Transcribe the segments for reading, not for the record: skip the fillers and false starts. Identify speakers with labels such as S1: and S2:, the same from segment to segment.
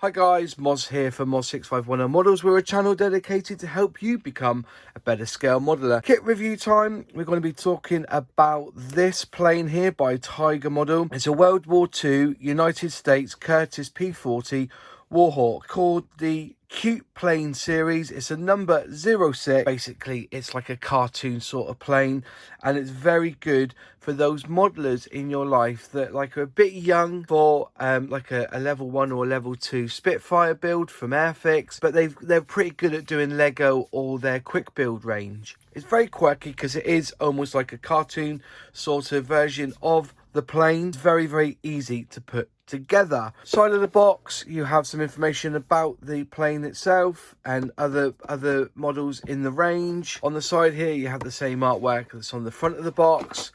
S1: Hi guys, Moz here for Moz651 Models. We're a channel dedicated to help you become a better scale modeler. Kit review time. We're going to be talking about this plane here by Tiger Model. It's a World War II United States Curtiss P-40 Warhawk called the Cute Plane series. It's a number 06. Basically, it's like a cartoon sort of plane, and it's very good for those modelers in your life that like are a bit young for like a level 1 or level 2 Spitfire build from Airfix, but they're pretty good at doing Lego or their quick build range. It's very quirky because it is almost like a cartoon sort of version of the plane. It's very easy to put together. Side of the box, you have some information about the plane itself and other models in the range. On the side here, you have the same artwork that's on the front of the box.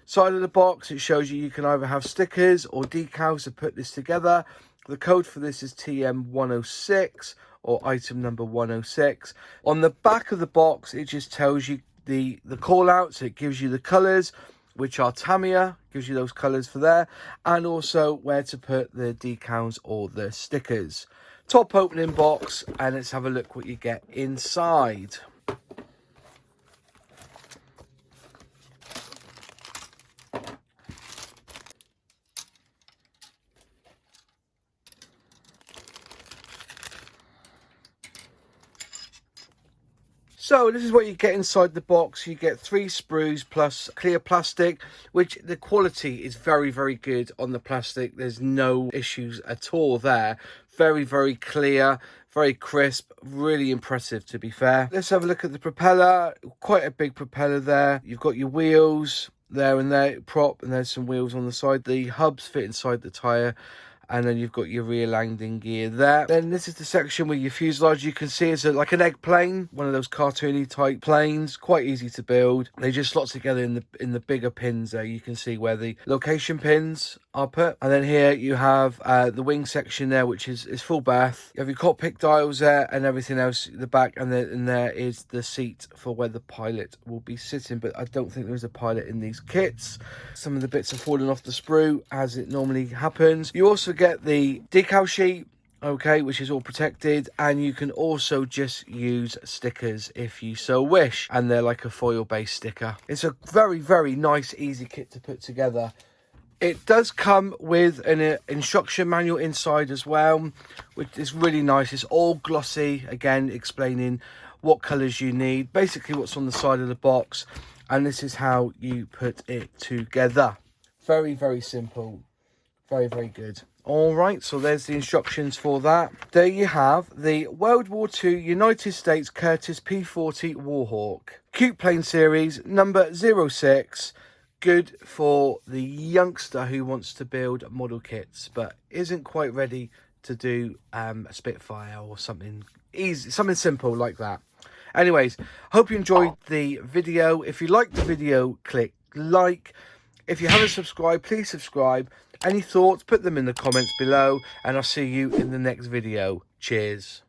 S1: Side of the box, it shows you can either have stickers or decals to put this together. The code for this is TM106 or item number 106. On the back of the box, it just tells you the call outs. It gives you the colors, which are Tamiya, gives you those colors for there, and also where to put the decals or the stickers. Top opening box, and let's have a look what you get inside. So this is what you get inside the box. You get 3 sprues plus clear plastic, which the quality is very good on the plastic. There's no issues at all there. Very clear, very crisp, really impressive to be fair. Let's have a look at the propeller. Quite a big propeller there. You've got your wheels there and there, prop, and there's some wheels on the side. The hubs fit inside the tyre. And then you've got your rear landing gear there. Then this is the section where your fuselage, you can see it's like an egg plane, one of those cartoony type planes, quite easy to build. They just slot together in the bigger pins there. You can see where the location pins are put. And then here you have the wing section there, which is full berth. You have your cockpit dials there and everything else at the back, and there is the seat for where the pilot will be sitting, but I don't think there's a pilot in these kits. Some of the bits are falling off the sprue as it normally happens. You also get the decal sheet, okay, which is all protected, and you can also just use stickers if you so wish, and they're like a foil based sticker. It's a very nice, easy kit to put together. It does come with an instruction manual inside as well, which is really nice. It's all glossy, again explaining what colors you need, basically what's on the side of the box, and this is how you put it together. Very simple, very good. All right, so there's the instructions for that. There you have the World War II United States Curtiss P-40 Warhawk. Cute Plane series, number 06. Good for the youngster who wants to build model kits, but isn't quite ready to do a Spitfire or something easy, something simple like that. Anyways, hope you enjoyed the video. If you liked the video, click like. If you haven't subscribed, please subscribe. Any thoughts, put them in the comments below, and I'll see you in the next video. Cheers.